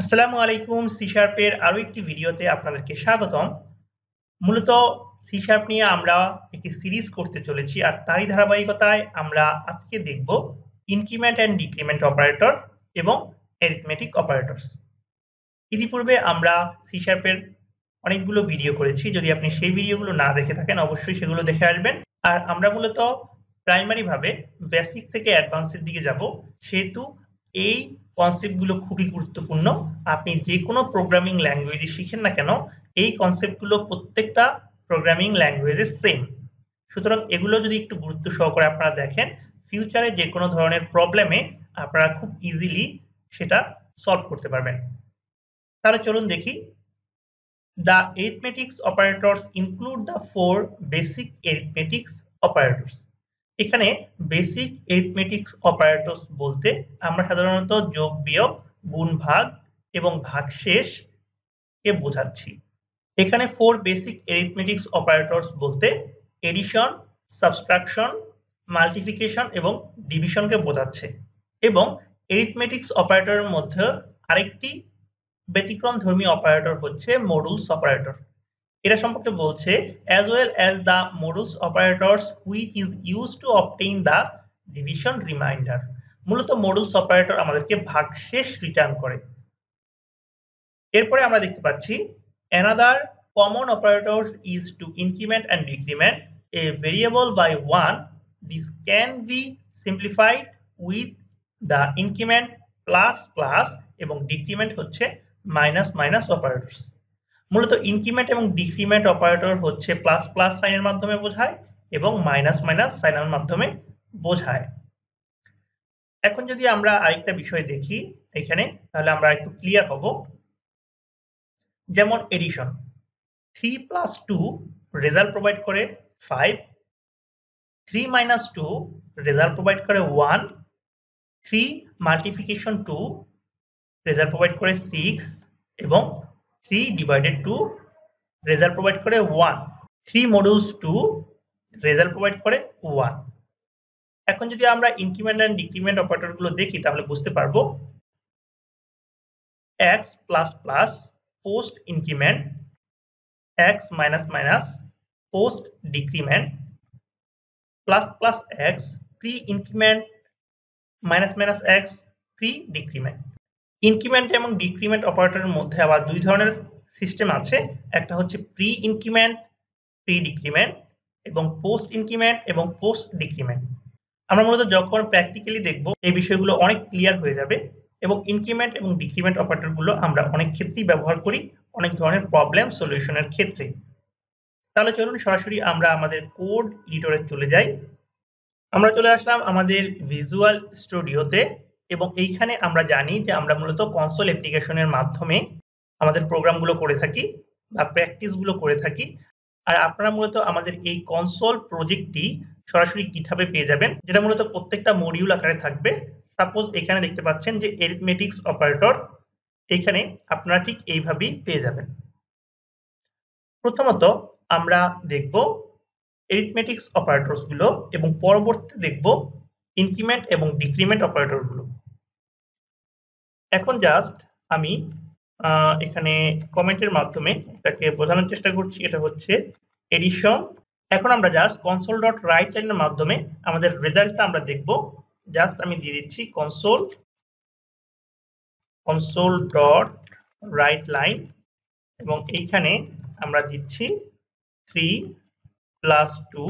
আসসালামু আলাইকুম। সি শার্পের আরো একটি ভিডিওতে আপনাদেরকে স্বাগতম। মূলত সি শার্প নিয়ে আমরা একটি সিরিজ করতে চলেছি আর তারই ধারাবাহিকতায় আমরা আজকে দেখব ইনক্রিমেন্ট অ্যান্ড ডিক্রিমেন্ট অপারেটর এবং অ্যারিথমেটিক অপারেটরস। ইতিপূর্বে আমরা সি শার্পের অনেকগুলো ভিডিও করেছি। যদি আপনি সেই ভিডিওগুলো না দেখে থাকেন অবশ্যই সেগুলো দেখে আসবেন। আর আমরা মূলত প্রাইমারি ভাবে বেসিক থেকে অ্যাডভান্সের দিকে যাব, সেহেতু এই কনসেপ্টগুলো খুবই গুরুত্বপূর্ণ। আপনি যে কোনো প্রোগ্রামিং ল্যাঙ্গুয়েজে শিখেন না কেন, এই কনসেপ্টগুলো প্রত্যেকটা প্রোগ্রামিং ল্যাঙ্গুয়েজে সেম। সুতরাং এগুলো যদি একটু গুরুত্ব সহকারে আপনারা দেখেন, ফিউচারে যে কোনো ধরনের প্রবলেমে আপনারা খুব ইজিলি সেটা সলভ করতে পারবেন। তাহলে চলুন দেখি। The arithmetics operators include the four basic arithmetics operators. এখানে বেসিক arithmetics operators বলতে আমরা সাধারণত যোগ বিয়োগ, গুণ ভাগ এবং ভাগশেষ কে বোঝাচ্ছি। এখানে ফোর বেসিক arithmetics operators বলতে এডিশন, সাবট্রাকশন, মাল্টিপ্লিকেশন এবং ডিভিশনকে বোঝাচ্ছে। এবং arithmetics অপারেটরের মধ্যে আরেকটি ব্যতিক্রমধর্মী অপারেটর হচ্ছে মডুলস অপারেটর। এটা সম্পর্কে বলছে as well as the modulus operators which is used to obtain the division remainder. মূলত মডুলস অপারেটর আমাদেরকে ভাগশেষ রিটার্ন করে। এরপরে আমরা দেখতে পাচ্ছি another common operators is to increment and decrement a variable by 1. This can be simplified with the increment plus plus এবং decrement হচ্ছে মাইনাস মাইনাস অপারেটরস। মূলত ইনক্রিমেন্ট এবং ডিক্রিমেন্ট অপারেটর হচ্ছে প্লাস প্লাস সাইনের মাধ্যমে বোঝায় এবং মাইনাস মাইনাস সাইনের মাধ্যমে বোঝায়। এখন যদি আমরা আরেকটা বিষয় দেখি এখানে, তাহলে আমরা একটু ক্লিয়ার হব। যেমন এডিশন, 3 + 2 রেজাল্ট প্রোভাইড করে 5, 3 - 2 রেজাল্ট প্রোভাইড করে 1, 3 মাল্টিপ্লিকেশন 2 রেজাল্ট প্রোভাইড করে 6 এবং 3/2 রেজাল্ট প্রোভাইড করে 1, 3 মডুলস 2 রেজাল্ট প্রোভাইড করে 1। এখন যদি আমরা ইনক্রিমেন্ট এন্ড ডিক্রিমেন্ট অপারেটরগুলো দেখি তাহলে বুঝতে পারবো x plus plus post increment, x minus minus post decrement, plus plus x pre increment, minus minus x pre decrement. Increment এবং ডিক্রিমেন্ট অপারেটরের মধ্যে আবার দুই ধরনের সিস্টেম আছে। একটা হচ্ছে প্রি ইনক্রিমেন্ট, প্রি ডিক্রিমেন্ট এবং পোস্ট ইনক্রিমেন্ট এবং পোস্ট ডিক্রিমেন্ট। আমরা মূলত যখন প্র্যাকটিক্যালি দেখব এই বিষয়গুলো অনেক ক্লিয়ার হয়ে যাবে। এবং ইনক্রিমেন্ট এবং ডিক্রিমেন্ট অপারেটরগুলো আমরা অনেক ক্ষেত্রেই ব্যবহার করি, অনেক ধরনের প্রবলেম সলিউশনের ক্ষেত্রে। তাহলে চলুন সরাসরি আমরা আমাদের কোড এডিটরে চলে যাই। আমরা চলে আসলাম আমাদের ভিজুয়াল স্টুডিওতে এবং এইখানে আমরা জানি যে আমরা মূলত কনসোল অ্যাপ্লিকেশনের মাধ্যমে আমাদের প্রোগ্রামগুলো করে থাকি বা প্র্যাকটিসগুলো করে থাকি। আর আপনারা মূলত আমাদের এই কনসোল প্রজেক্টটি সরাসরি গিটহাবে পেয়ে যাবেন, যেটা মূলত প্রত্যেকটা মডিউল আকারে থাকবে। সাপোজ এখানে দেখতে পাচ্ছেন যে অ্যারিথমেটিক্স অপারেটর, এখানে আপনারা ঠিক এইভাবেই পেয়ে যাবেন। প্রথমত আমরা দেখব অ্যারিথমেটিক্স অপারেটরসগুলো এবং পরবর্তীতে দেখব ইনক্রিমেন্ট এবং ডিক্রিমেন্ট অপারেটরগুলো। এখন জাস্ট আমি এখানে কমেন্টের মাধ্যমে এটাকে বোঝানোর চেষ্টা করছি। এটা হচ্ছে এডিশন। এখন আমরা জাস্ট console.WriteLine এর মাধ্যমে আমাদের রেজাল্টটা আমরা দেখব। জাস্ট আমি দিয়ে দিচ্ছি console.WriteLine এবং এইখানে আমরা দিচ্ছি 3 + 2।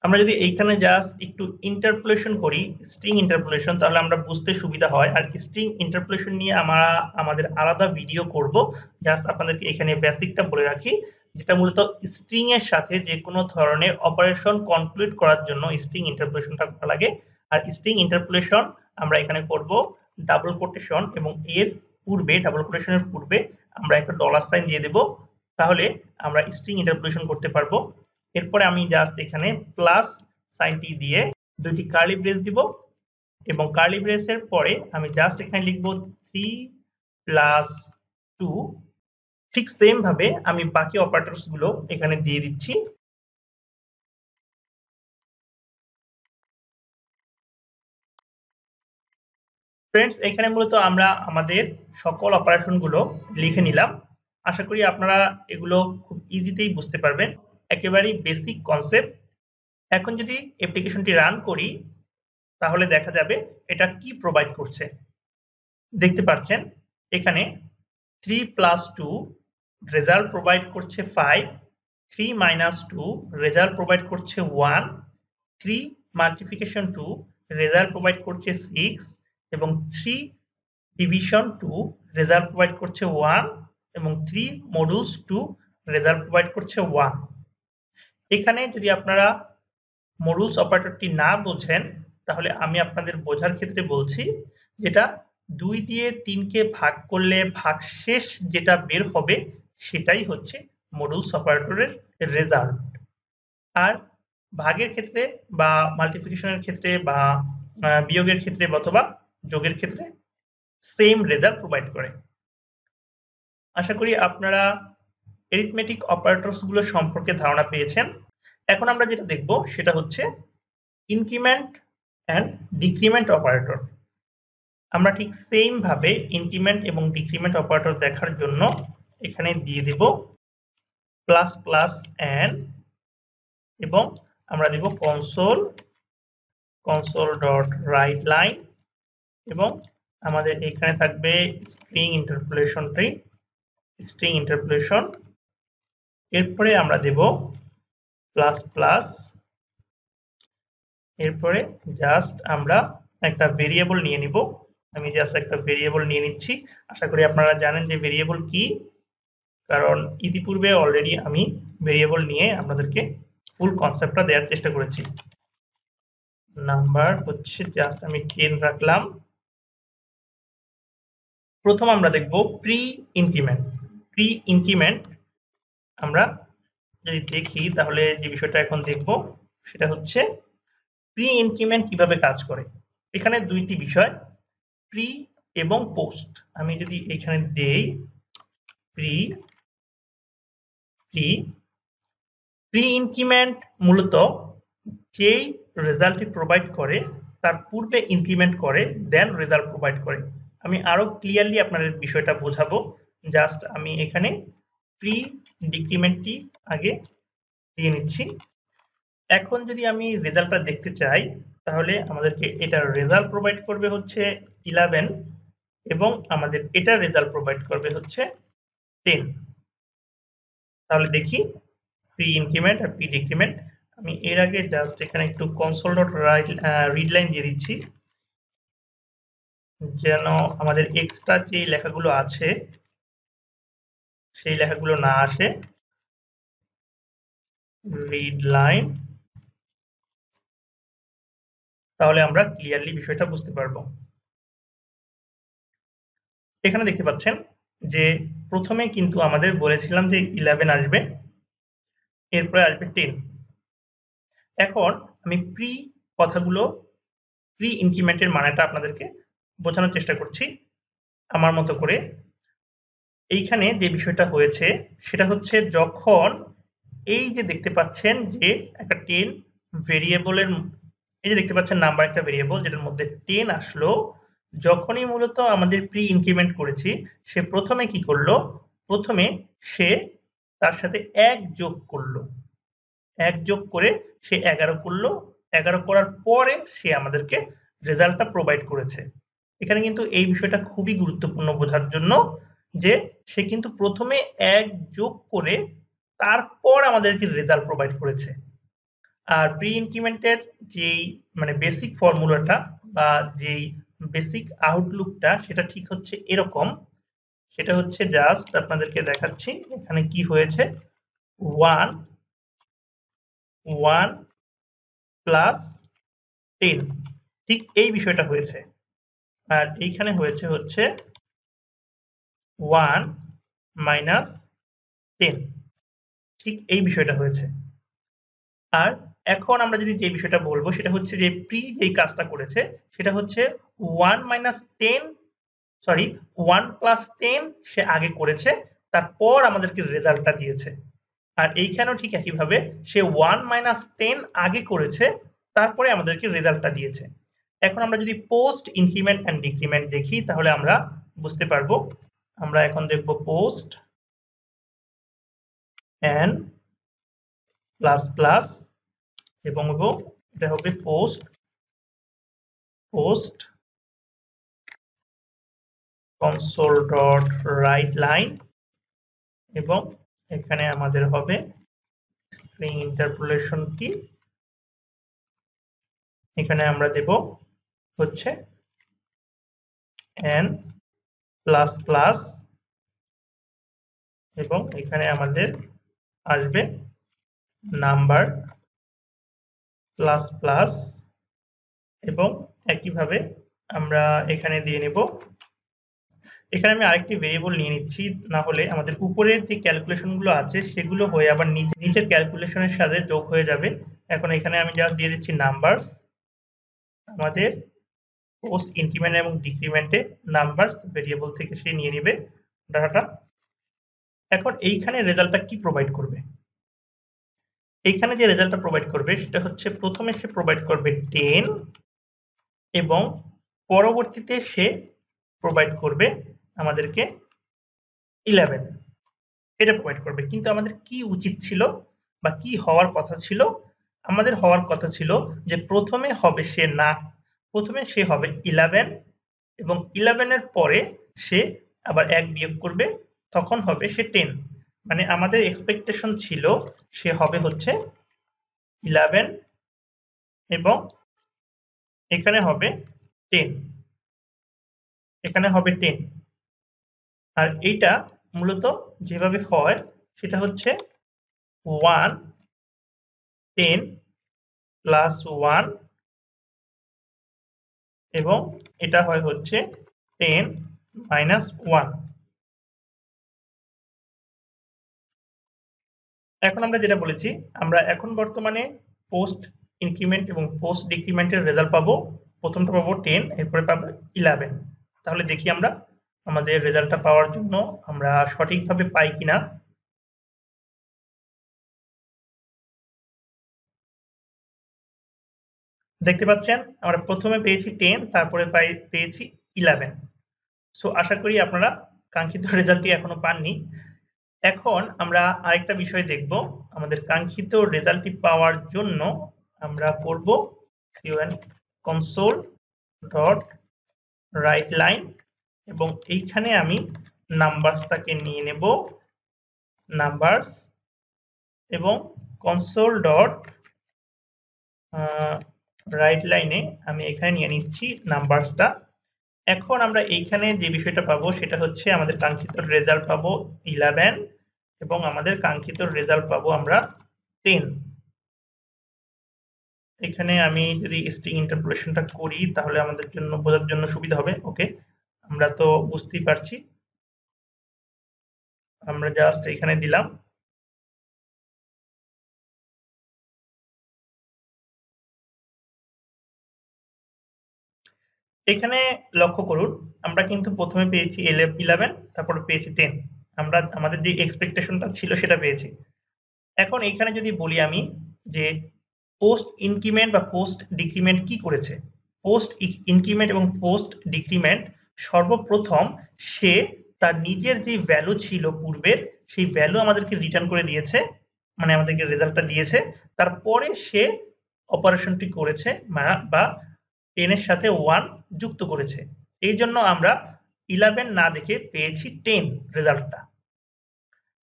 আমরা যদি এইখানে জাস্ট একটু ইন্টারপোলেশন করি, স্ট্রিং ইন্টারপোলেশন, তাহলে আমরা বুঝতে সুবিধা হয়। আর স্ট্রিং ইন্টারপোলেশন নিয়ে আমরা আমাদের আলাদা ভিডিও করব। জাস্ট আপনাদেরকে এখানে বেসিকটা বলে রাখি, যেটা মূলত স্ট্রিং এর সাথে যে কোনো ধরনের অপারেশন কনক্লুড করার জন্য স্ট্রিং ইন্টারপোলেশনটা করা লাগে। আর স্ট্রিং ইন্টারপোলেশন আমরা এখানে করব ডাবল কোটেশন এবং এর পূর্বে, ডাবল কোটেশনের পূর্বে আমরা একটা ডলার সাইন দিয়ে দেব, তাহলে আমরা স্ট্রিং ইন্টারপোলেশন করতে পারবো। এরপরে আমি জাস্ট এখানে প্লাস সাইনটি দিয়ে দুইটি কার্লি ব্রেস দিব এবং কার্লি ব্রেসের পরে আমি জাস্ট এখানে লিখব 3 + 2। ঠিক সেম ভাবে আমি বাকি অপারেটরস গুলো এখানে দিয়ে দিচ্ছি। ফ্রেন্ডস, এখানে মূলত আমরা আমাদের সকল অপারেশনগুলো লিখে নিলাম। আশা করি আপনারা এগুলো খুব ইজিতেই বুঝতে পারবেন। একেবারেই বেসিক কনসেপ্ট। এখন যদি অ্যাপ্লিকেশনটি রান করি তাহলে দেখা যাবে এটা কি প্রোভাইড করছে। দেখতে পাচ্ছেন এখানে 3 + 2 রেজাল্ট প্রোভাইড করছে 5, 3 - 2 রেজাল্ট প্রোভাইড করছে 1, 3 মাল্টিপ্লিকেশন 2 রেজাল্ট প্রোভাইড করছে 6 এবং 3 ডিভিশন 2 রেজাল্ট প্রোভাইড করছে 1 এবং 3 মডুলস 2 রেজাল্ট প্রোভাইড করছে 1। এখানে যদি আপনারা মডুলস অপারেটরটি না বোঝেন তাহলে আমি আপনাদের বোঝার ক্ষেত্রে বলছি, যেটা 2 দিয়ে 3 কে ভাগ করলে ভাগশেষ যেটা বের হবে সেটাই হচ্ছে মডুলস অপারেটরের রেজাল্ট। আর ভাগের ক্ষেত্রে বা মাল্টিপ্লিকেশনের ক্ষেত্রে বা বিয়োগের ক্ষেত্রে অথবা যোগের ক্ষেত্রে সেম রেজাল্ট প্রোভাইড করে। আশা করি আপনারা অ্যারিথমেটিক অপারেটরস গুলো সম্পর্কে ধারণা পেয়েছেন। এখন আমরা যেটা দেখব সেটা হচ্ছে ইনক্রিমেন্ট অ্যান্ড ডিক্রিমেন্ট অপারেটর। আমরা ঠিক সেম ভাবে ইনক্রিমেন্ট এবং ডিক্রিমেন্ট অপারেটর দেখার জন্য এখানে দিয়ে দেব প্লাস প্লাস এন এবং আমরা দেব console ডট রাইট লাইন এবং আমাদের এখানে থাকবে স্ট্রিং ইন্টারপোলেশন। এরপরে আমরা দেব প্লাস প্লাস, এরপরে জাস্ট আমরা একটা ভেরিয়েবল নিয়ে নিব। আমি জাস্ট একটা ভেরিয়েবল নিয়ে নিচ্ছি। আশা করি আপনারা জানেন যে ভেরিয়েবল কি, কারণ ইতিপূর্বে অলরেডি আমি ভেরিয়েবল নিয়ে আপনাদেরকে ফুল কনসেপ্টটা দেওয়ার চেষ্টা করেছি। নাম্বার হচ্ছে জাস্ট আমি 10 রাখলাম। প্রথম আমরা দেখব প্রি ইনক্রিমেন্ট। আমরা যদি দেখি তাহলে যে বিষয়টা এখন দেখব সেটা হচ্ছে প্রি ইনক্রিমেন্ট কিভাবে কাজ করে। এখানে দুইটি বিষয়, প্রি এবং পোস্ট। আমি যদি এখানে দেই প্রি ইনক্রিমেন্ট মূলত যেই রেজাল্টটি প্রোভাইড করে তার পূর্বে ইনক্রিমেন্ট করে দেন রেজাল্ট প্রোভাইড করে। আমি আরো ক্লিয়ারলি আপনাদের বিষয়টা বোঝাবো। জাস্ট আমি এখানে প্রি ডিক্রিমেন্টটি আগে দিয়ে নিচ্ছি। এখন যদি আমি রেজাল্টটা দেখতে চাই তাহলে আমাদেরকে এটার রেজাল্ট প্রোভাইড করবে হচ্ছে 11 এবং আমাদের এটার রেজাল্ট প্রোভাইড করবে হচ্ছে 10। তাহলে দেখি প্রি ইনক্রিমেন্ট আর প্রি ডিক্রিমেন্ট। আমি এর আগে জাস্ট এখানে একটু console ডট রিড লাইন দিয়ে দিচ্ছি যেন আমাদের এক্সট্রা যে লেখাগুলো আছে সেই লেখাগুলো না আসে। রিড লাইন, তাহলে আমরা ক্লিয়ারলি বিষয়টা বুঝতে পারবো। এখানে দেখতে পাচ্ছেন যে প্রথমে কিন্তু আমাদের বলেছিলাম যে 11 আসবে, এরপরে আসবে 10। এখন আমি প্রি ইনক্রিমেন্টের মানেটা আপনাদেরকে বোঝানোর চেষ্টা করছি আমার মতো করে। এইখানে যে বিষয়টা হয়েছে সেটা হচ্ছে যখন এই যে দেখতে পাচ্ছেন যে একটা 10 ভেরিয়েবলের, এই যে দেখতে পাচ্ছেন নাম্বার একটা ভেরিয়েবল যেটার মধ্যে 10 আসলো, যখনই মূলত আমাদের প্রি ইনক্রিমেন্ট করেছি সে প্রথমে কি করলো, প্রথমে সে তার সাথে 1 যোগ করলো, 1 যোগ করে সে 11 করলো, 11 করার পরে সে আমাদেরকে রেজাল্টটা প্রোভাইড করেছে। এখানে কিন্তু এই বিষয়টা খুবই গুরুত্বপূর্ণ বোঝার জন্য যে সে কিন্তু প্রথমে 1 যোগ করে তারপর আমাদেরকে রেজাল্ট প্রোভাইড করেছে। আর প্রি ইনক্রিমেন্টের যেই মানে বেসিক ফর্মুলাটা বা যেই বেসিক আউটলুকটা সেটা ঠিক হচ্ছে এরকম। সেটা হচ্ছে জাস্ট আপনাদেরকে দেখাচ্ছি এখানে কি হয়েছে, 1 প্লাস 10, ঠিক এই বিষয়টা হয়েছে। আর এইখানে হয়েছে হচ্ছে 1 মাইনাস 10, ঠিক এই বিষয়টা হয়েছে। আর এখন আমরা যদি যে বিষয়টা বলবো সেটা হচ্ছে যে প্রি যেই কাজটা করেছে সেটা হচ্ছে 1 প্লাস 10 সে আগে করেছে, তারপর আমাদেরকে রেজাল্টটা দিয়েছে। আর এইখানেও ঠিক একইভাবে সে 1 - 10 আগে করেছে, তারপরে আমাদেরকে রেজাল্টটা দিয়েছে। এখন আমরা যদি পোস্ট ইনক্রিমেন্ট এন্ড ডিক্রিমেন্ট দেখি তাহলে আমরা বুঝতে পারবো। আমরা এখন দেখব পোস্ট এন্ড প্লাস প্লাস এবং এটা হবে পোস্ট console.WriteLine এবং এখানে আমাদের হবে স্ট্রিং ইন্টারপোলেশন কি, এখানে আমরা দেব হচ্ছে n প্লাস প্লাস এবং এখানে আমাদের আসবে নাম্বার প্লাস প্লাস এবং একইভাবে আমরা এখানে দিয়ে নেব। এখানে আমি আরেকটি ভেরিয়েবল নিয়ে নিচ্ছি, না হলে আমাদের উপরের যে ক্যালকুলেশনগুলো আছে সেগুলো হয়ে আবার নিচের ক্যালকুলেশনের সাথে যোগ হয়ে যাবে। এখন এখানে আমি জাস্ট দিয়ে দিচ্ছি নাম্বারস, আমাদের পোস্ট ইনক্রিমেন্ট এবং ডিক্রিমেন্টে নাম্বারস ভেরিয়েবল থেকে সে নিয়ে নেবে ডাটাটা। এখন এইখানে রেজাল্টটা কি প্রোভাইড করবে? এইখানে যে রেজাল্টটা প্রোভাইড করবে সেটা হচ্ছে প্রথমে সে প্রোভাইড করবে 10 এবং পরবর্তীতে সে প্রোভাইড করবে আমাদেরকে 11, এটা প্রোভাইড করবে। কিন্তু আমাদের কি উচিত ছিল বা কি হওয়ার কথা ছিল? আমাদের হওয়ার কথা ছিল যে প্রথমে সে হবে 11 এবং 11 এর পরে সে আবার 1 বিয়োগ করবে, তখন হবে সে 10। মানে আমাদের এক্সপেকটেশন ছিল সে হবে হচ্ছে 11 এবং এখানে হবে 10, এখানে হবে 10। আর এইটা মূলত যেভাবে হয় সেটা হচ্ছে 1 10 প্লাস 1 এবং এটা হয় হচ্ছে 10 মাইনাস 1। এখন আমরা যেটা বলেছি, আমরা এখন বর্তমানে পোস্ট ইনক্রিমেন্ট এবং পোস্ট ডিক্রিমেন্টের রেজাল্ট পাবো। প্রথমটা পাবো 10, এরপরে পাবো 11। তাহলে দেখি আমরা আমাদের রেজাল্টটা পাওয়ার জন্য আমরা সঠিকভাবে পাই কিনা। দেখতে পাচ্ছেন আমরা প্রথমে পেয়েছি 10, তারপরে পেয়েছি 11। সো আশা করি আপনারা কাঙ্ক্ষিত রেজাল্টটি এখনো পাননি। এখন আমরা আরেকটা বিষয় দেখব। আমাদের কাঙ্ক্ষিত রেজাল্টটি পাওয়ার জন্য আমরা করব console.WriteLine এবং এইখানে আমি নাম্বারসটাকে নিয়ে নেব, নাম্বারস, এবং console.WriteLine এ আমি এখানে নিয়ে নিচ্ছি নাম্বারসটা। এখন আমরা এইখানে যে বিষয়টা পাবো সেটা হচ্ছে আমাদের কাঙ্ক্ষিত রেজাল্ট পাবো 11 এবং আমাদের কাঙ্ক্ষিত রেজাল্ট পাবো আমরা 10। এখানে আমি যদি স্ট্রিং ইন্টারপোলেশনটা করি তাহলে আমাদের জন্য বোঝার জন্য সুবিধা হবে। ওকে, আমরা তো বুঝতেই পারছি। আমরা জাস্ট এখানে দিলাম এখানে লক্ষ্য করুন, আমরা কিন্তু প্রথমে পেয়েছি 11, তারপরে পেয়েছি 10। আমরা আমাদের যে এক্সপেকটেশনটা ছিল সেটা পেয়েছি। এখন এখানে যদি বলি আমি যে পোস্ট ইনক্রিমেন্ট বা পোস্ট ডিক্রিমেন্ট কি করেছে? পোস্ট ইনক্রিমেন্ট এবং পোস্ট ডিক্রিমেন্ট সর্বপ্রথম সে তার নিজের যে ভ্যালু ছিল পূর্বের, সেই ভ্যালু আমাদেরকে রিটার্ন করে দিয়েছে, মানে আমাদেরকে রেজাল্টটা দিয়েছে। তারপরে সে অপারেশনটি করেছে বা 10 এর সাথে 1 যুক্ত করেছে। এই জন্য আমরা 11 না দেখে পেয়েছি 10 রেজাল্টটা।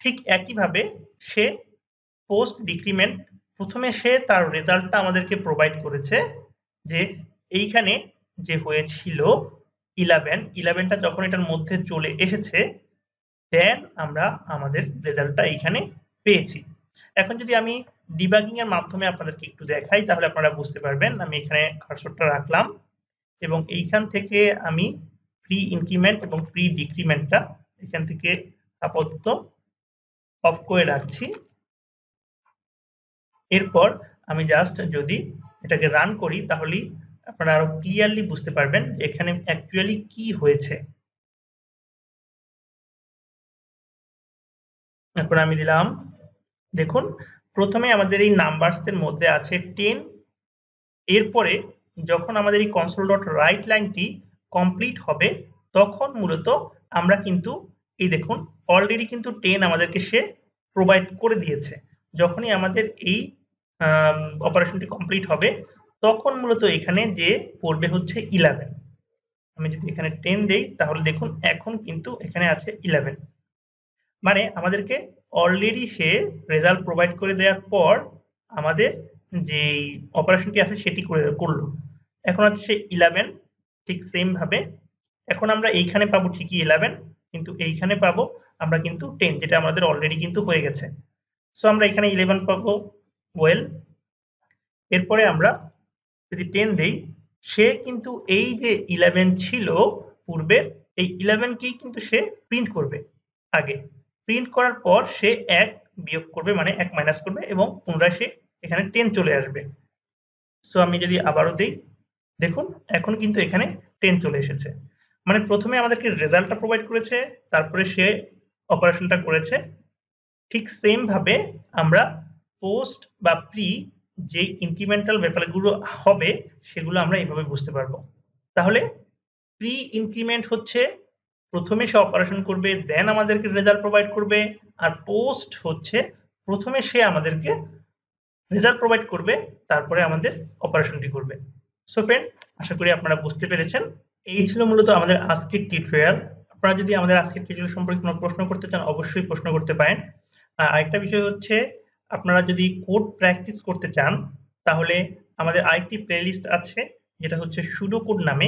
ঠিক একইভাবে সে পোস্ট ডিক্রিমেন্ট প্রথমে সে তার রেজাল্টটা আমাদেরকে প্রোভাইড করেছে যে এইখানে যে হয়েছিল 11টা যখন এটার মধ্যে চলে এসেছে, দেন আমরা আমাদের রেজাল্টটা এইখানে পেয়েছি। এখন যদি আমি ডিবাগিং এর মাধ্যমে আপনাদেরকে একটু দেখাই তাহলে আপনারা বুঝতে পারবেন। আমি এখানে কার্সরটা রাখলাম এবং এইখান থেকে আমি প্রি ইনক্রিমেন্ট এবং প্রি ডিক্রিমেন্টটা এখান থেকে আপাতত অফ করে রাখছি। এরপর আমি জাস্ট যদি এটাকে রান করি তাহলেই আপনারা আরো ক্লিয়ারলি বুঝতে পারবেন যে এখানে অ্যাকচুয়ালি কি হয়েছে। এখন আমি দিলাম, দেখুন প্রথমে আমাদের এই নাম্বারস এর মধ্যে আছে 10, এরপরে যখন আমাদের এই console.write লাইনটি কমপ্লিট হবে তখন মূলত আমরা কিন্তু এই দেখুন অলরেডি কিন্তু 10 আমাদেরকে সে প্রোভাইড করে দিয়েছে। যখনই আমাদের এই অপারেশনটি কমপ্লিট হবে তখন মূলত এখানে যে পড়বে হচ্ছে 11। আমি যদি এখানে 10 দেই তাহলে দেখুন এখন কিন্তু এখানে আছে 11। মানে আমাদেরকে অলরেডি সে রেজাল্ট প্রোভাইড করে দেওয়ার পর আমাদের যে অপারেশনটি আছে সেটি করলো। এখন হচ্ছে 11 ঠিক সেম ভাবে এখন আমরা এইখানে পাবো ঠিকই 11 কিন্তু এইখানে পাবো আমরা কিন্তু 10 যেটা আমাদের অলরেডি কিন্তু হয়ে গেছে। সো আমরা এখানে 11 পাবো ওয়েল। এরপরে আমরা যদি 10 দেই সে কিন্তু এই যে 11 ছিল পূর্বের এই 11 কেই কিন্তু সে প্রিন্ট করবে আগে। প্রিন্ট করার পর সে 1 বিয়োগ করবে মানে 1 মাইনাস করবে এবং পুনরায় সে এখানে 10 চলে আসবে। সো আমি যদি আবারও দেই দেখুন এখন কিন্তু এখানে 10 চলে এসেছে। মানে প্রথমে আমাদেরকে রেজাল্টটা প্রোভাইড করেছে তারপরে সে অপারেশনটা করেছে। ঠিক সেম ভাবে আমরা পোস্ট বা প্রি যে ইনক্রিমেন্টাল ব্যাপারগুলো হবে সেগুলো আমরা এইভাবে বুঝতে পারবো। তাহলে প্রি ইনক্রিমেন্ট হচ্ছে প্রথমে সে অপারেশন করবে দেন আমাদেরকে রেজাল্ট প্রোভাইড করবে আর পোস্ট হচ্ছে প্রথমে সে আমাদেরকে রেজাল্ট প্রোভাইড করবে তারপরে আমাদের অপারেশনটি করবে। সো ফ্রেন্ড আশা করি আপনারা বুঝতে পেরেছেন। এই ছিল মূলত আমাদের আজকের টিউটোরিয়াল। আপনারা যদি আমাদের আজকের টিউটোরিয়াল সম্পর্কে কোনো প্রশ্ন করতে চান অবশ্যই প্রশ্ন করতে পারেন। আরেকটা বিষয় হচ্ছে আপনারা যদি কোড প্র্যাকটিস করতে চান তাহলে আমাদের আরেকটি প্লেলিস্ট আছে যেটা হচ্ছে সুডো কোড নামে,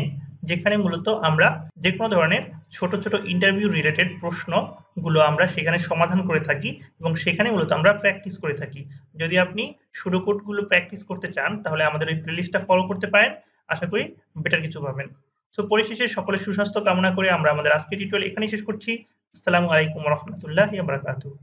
যেখানে মূলত আমরা যে কোনো ধরনের ছোট ছোট ইন্টারভিউ রিলেটেড প্রশ্নগুলো আমরা সেখানে সমাধান করে থাকি এবং সেখানে মূলত আমরা প্র্যাকটিস করে থাকি। যদি আপনি সুডো কোডগুলো প্র্যাকটিস করতে চান তাহলে আমাদের ওই প্লেলিস্টটা ফলো করতে পারেন, আশা করি বেটার কিছু পাবেন। সো পরিশেষে সকলের সুস্বাস্থ্য কামনা করে আমরা আমাদের আজকের টিউটোরিয়াল এখানেই শেষ করছি। আসসালামু আলাইকুম ওয়া রাহমাতুল্লাহি ওয়া বারাকাতুহু।